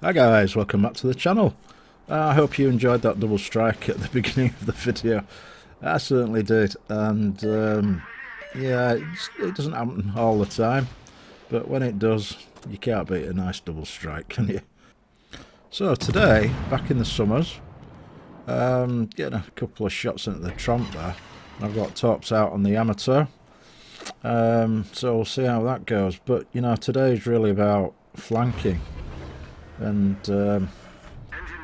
Hi guys, welcome back to the channel. I hope you enjoyed that double strike at the beginning of the video. I certainly did, and yeah, it doesn't happen all the time, but when it does, you can't beat a nice double strike, can you? So today, back in the Somers, getting a couple of shots into the tromp there. I've got tops out on the amateur, so we'll see how that goes. But you know, today is really about flanking and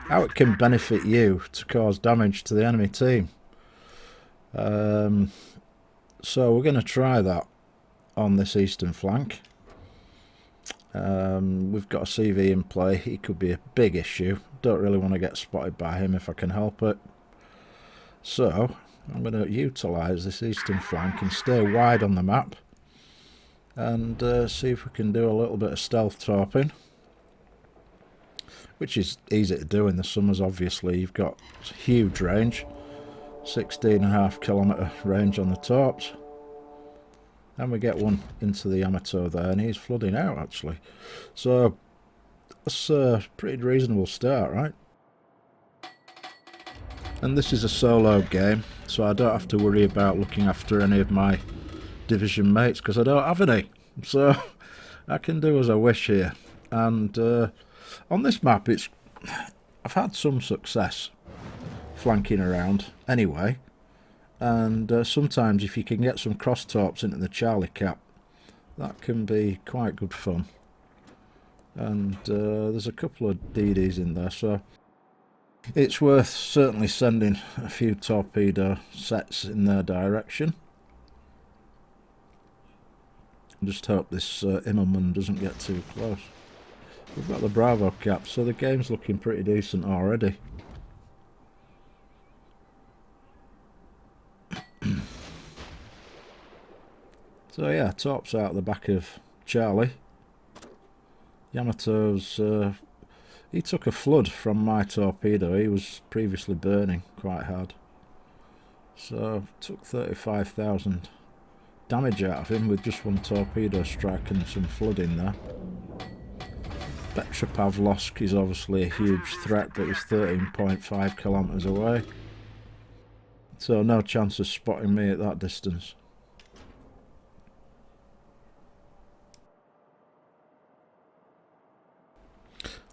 how it can benefit you to cause damage to the enemy team. So we're going to try that on this eastern flank. We've got a CV in play. He could be a big issue. Don't really want to get spotted by him if I can help it. So I'm going to utilise this eastern flank and stay wide on the map and see if we can do a little bit of stealth torping, which is easy to do in the Somers. Obviously you've got huge range, 16.5 kilometre range on the torps, and we get one into the amateur there and he's flooding out actually, so that's a pretty reasonable start, right? And this is a solo game, so I don't have to worry about looking after any of my division mates because I don't have any, so I can do as I wish here. And on this map I've had some success flanking around anyway, and sometimes if you can get some cross torps into the Charlie cap, that can be quite good fun. And there's a couple of DDs in there, so it's worth certainly sending a few torpedo sets in their direction. Just hope this Immelman doesn't get too close. We've got the Bravo cap, so the game's looking pretty decent already. So yeah, torps out the back of Charlie. Yamato's, he took a flood from my torpedo. He was previously burning quite hard. So took 35,000 damage out of him with just one torpedo strike and some flood in there. Petropavlovsk is obviously a huge threat, but he's 13.5 kilometres away. So no chance of spotting me at that distance.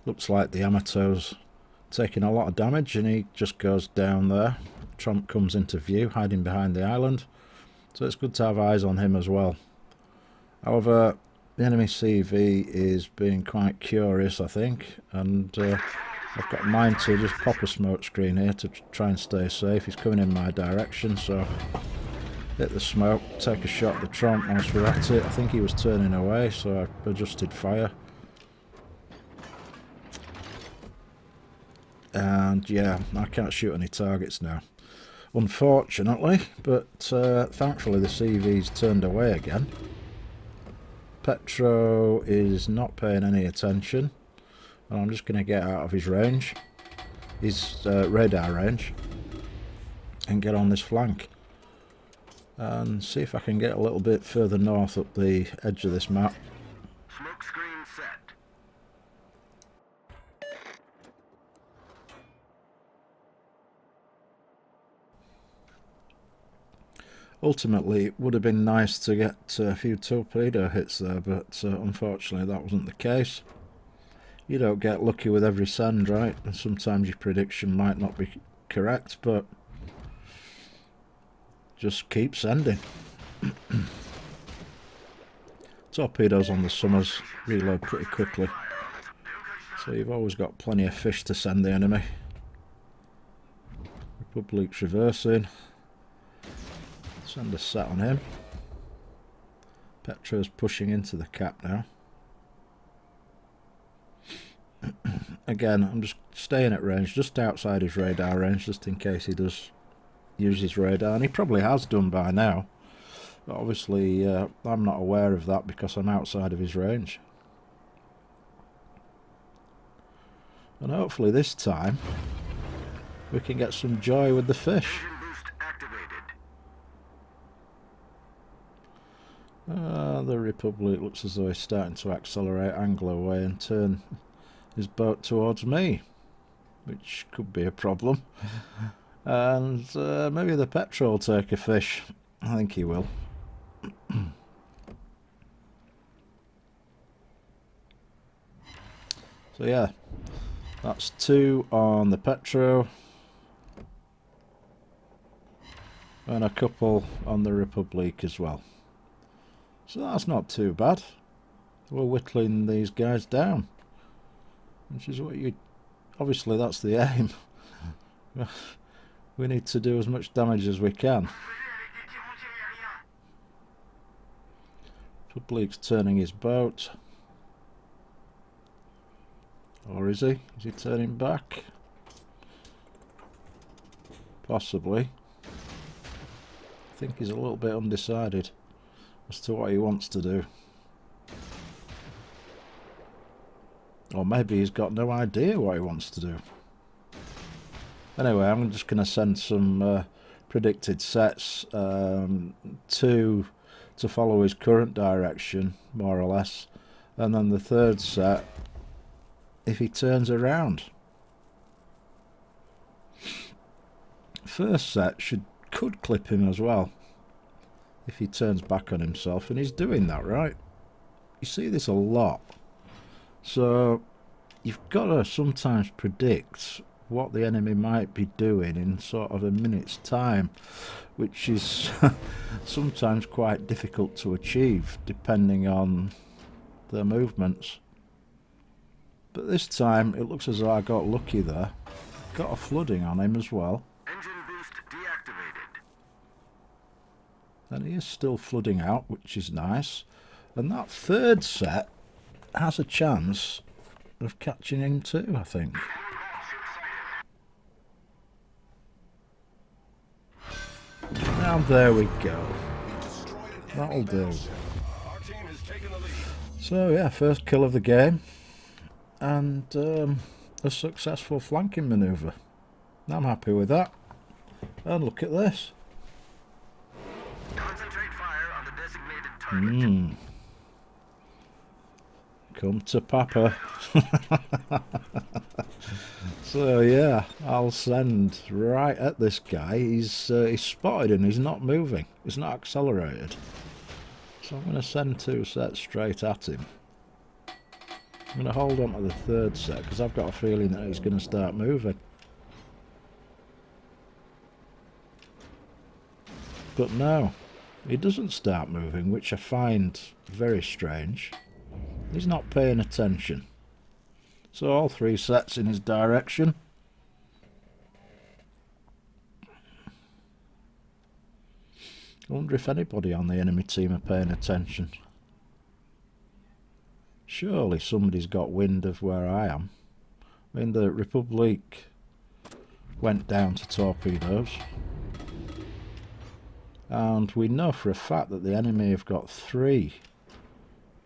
Looks like the amateur's taking a lot of damage and he just goes down there. Trump comes into view, hiding behind the island. So it's good to have eyes on him as well. However, the enemy CV is being quite curious, I think, and I've got mine to just pop a smoke screen here to try and stay safe. He's coming in my direction, so hit the smoke, take a shot at the Trump whilst we're at it. I think he was turning away, so I adjusted fire. And yeah, I can't shoot any targets now, unfortunately, but thankfully the CV's turned away again. Petro is not paying any attention, and I'm just going to get out of his range, his radar range, and get on this flank and see if I can get a little bit further north up the edge of this map. Smoke screen set. Ultimately, it would have been nice to get a few torpedo hits there, but unfortunately that wasn't the case. You don't get lucky with every send, right? And sometimes your prediction might not be correct, but just keep sending. Torpedoes on the Somers reload pretty quickly, so you've always got plenty of fish to send the enemy. Republic's reversing. Send a set on him. Petro's pushing into the cap now. Again, I'm just staying at range, just outside his radar range, just in case he does use his radar, and he probably has done by now. But obviously, I'm not aware of that because I'm outside of his range. And hopefully this time, we can get some joy with the fish. The Republic looks as though he's starting to accelerate angle away and turn his boat towards me, which could be a problem. And maybe the petrol will take a fish. I think he will. So yeah, that's 2 on the Petro and a couple on the Republic as well. So that's not too bad. We're whittling these guys down, which is what you... Obviously that's the aim. We need to do as much damage as we can. Republic's turning his boat. Or is he? Is he turning back? Possibly. I think he's a little bit undecided as to what he wants to do. Or maybe he's got no idea what he wants to do. Anyway, I'm just going to send some predicted sets, 2 to follow his current direction, more or less, and then the 3rd set if he turns around. First set could clip him as well if he turns back on himself, and he's doing that, right? You see this a lot. So you've got to sometimes predict what the enemy might be doing in sort of a minute's time, which is sometimes quite difficult to achieve depending on their movements. But this time it looks as though I got lucky there. Got a flooding on him as well. Engine boost deactivated. And he is still flooding out, which is nice. And that 3rd set has a chance of catching him too, I think. Now there we go. That'll do. So yeah, first kill of the game. And a successful flanking manoeuvre. I'm happy with that. And look at this. Concentrate fire on the designated target. Come to Papa. So yeah, I'll send right at this guy. He's spotted and he's not moving. He's not accelerated. So I'm going to send 2 sets straight at him. I'm going to hold on to the 3rd set because I've got a feeling that he's going to start moving. But no, he doesn't start moving, which I find very strange. He's not paying attention. So all 3 sets in his direction. I wonder if anybody on the enemy team are paying attention. Surely somebody's got wind of where I am. I mean, the Republic went down to torpedoes. And we know for a fact that the enemy have got 3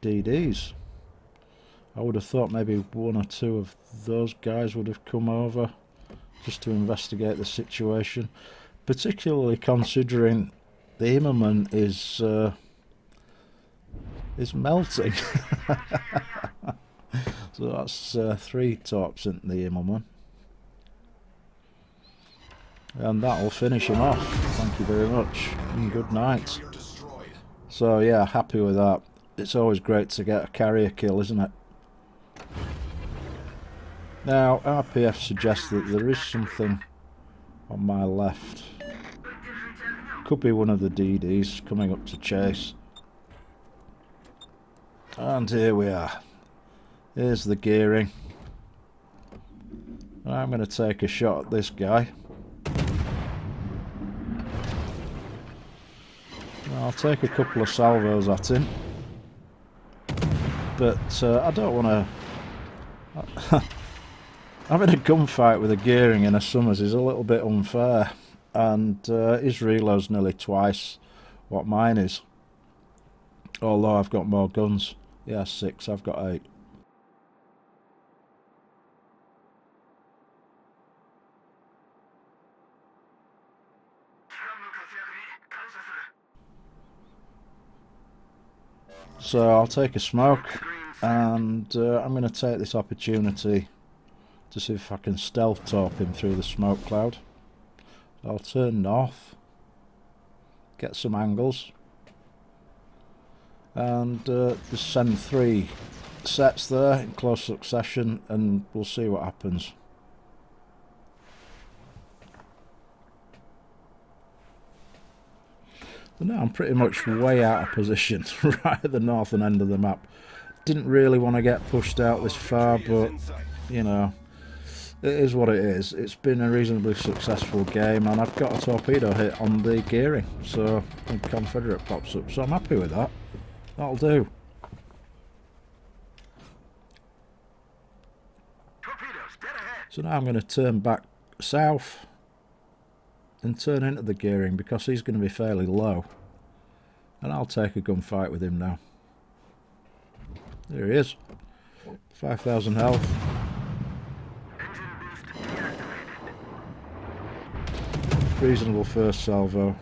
DDs. I would have thought maybe 1 or 2 of those guys would have come over just to investigate the situation. Particularly considering the Immerman is melting. So that's 3 torps into the Immerman. And that'll finish him off. Thank you very much. And good night. So yeah, happy with that. It's always great to get a carrier kill, isn't it? Now, RPF suggests that there is something on my left. Could be one of the DDs coming up to chase. And here we are. Here's the gearing. And I'm going to take a shot at this guy. I'll take a couple of salvos at him. But I don't want to... Having a gunfight with a gearing in a Somers is a little bit unfair. And his reload's nearly twice what mine is. Although I've got more guns. Yeah, 6, I've got 8. So I'll take a smoke. Screen and I'm going to take this opportunity to see if I can stealth torp him through the smoke cloud. I'll turn north, get some angles, and just send 3 sets there in close succession, and we'll see what happens. So now I'm pretty much way out of position, right at the northern end of the map. Didn't really want to get pushed out this far, but you know, it is what it is. It's been a reasonably successful game, and I've got a torpedo hit on the gearing, so the Confederate pops up, so I'm happy with that. That'll do. Torpedoes, dead ahead. So now I'm going to turn back south and turn into the gearing because he's going to be fairly low, and I'll take a gunfight with him now. There he is, 5,000 health. Engine boost deactivated. Reasonable first salvo.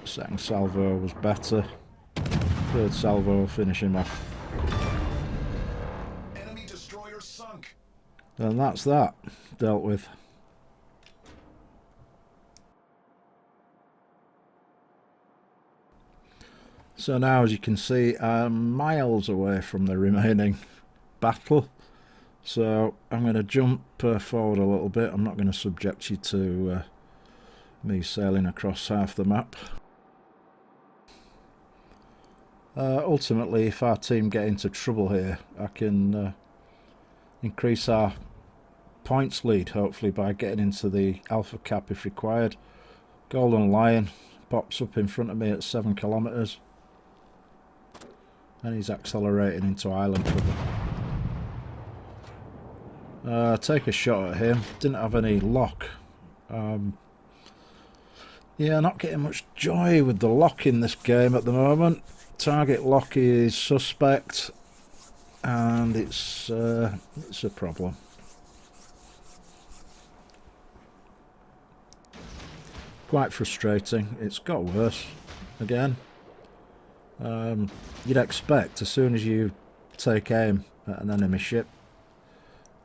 Second salvo was better. Third salvo will finish him off. Enemy destroyer sunk. And that's that dealt with. So now, as you can see, I'm miles away from the remaining battle. So I'm going to jump forward a little bit. I'm not going to subject you to me sailing across half the map. Ultimately, if our team get into trouble here, I can increase our points lead, hopefully, by getting into the Alpha Cap if required. Golden Lion pops up in front of me at 7 kilometres. And he's accelerating into island cover. Take a shot at him. Didn't have any lock. Yeah, not getting much joy with the lock in this game at the moment. Target lock is suspect, and it's a problem. Quite frustrating. It's got worse again. You'd expect as soon as you take aim at an enemy ship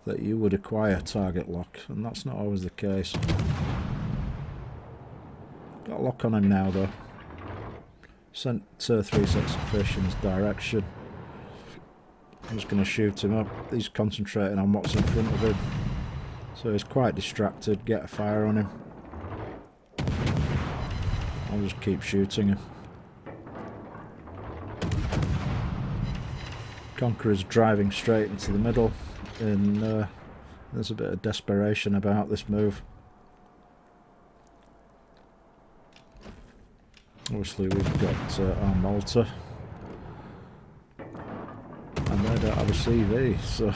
that you would acquire target lock, and that's not always the case. Got a lock on him now though. Sent 3 sets of fish in his direction. I'm just going to shoot him up. He's concentrating on what's in front of him, so he's quite distracted. Get a fire on him. I'll just keep shooting him. Conqueror's driving straight into the middle, and there's a bit of desperation about this move. Obviously we've got our Malta, and they don't have a CV, so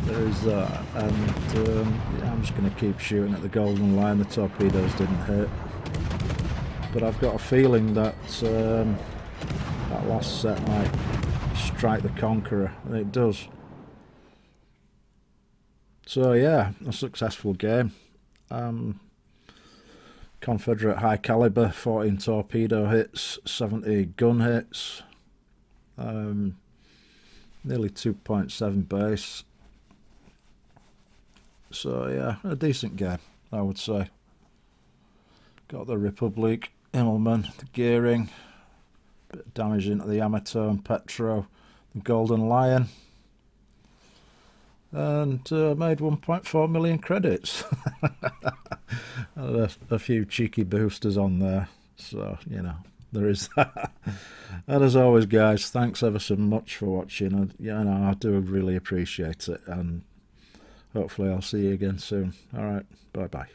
there is that. And yeah, I'm just going to keep shooting at the Golden Lion. The torpedoes didn't hit, but I've got a feeling that that last set might strike the Conqueror, and it does. So yeah, a successful game. Confederate high caliber, 14 torpedo hits, 70 gun hits, nearly 2.7 base. So yeah, a decent game, I would say. Got the Republic, Immelman, the gearing, bit of damage into the Amatone, Petro, the Golden Lion, and made 1.4 million credits. A few cheeky boosters on there, so you know, there is that. And as always guys, thanks ever so much for watching, and you know, I do really appreciate it, and hopefully I'll see you again soon. Alright, bye bye.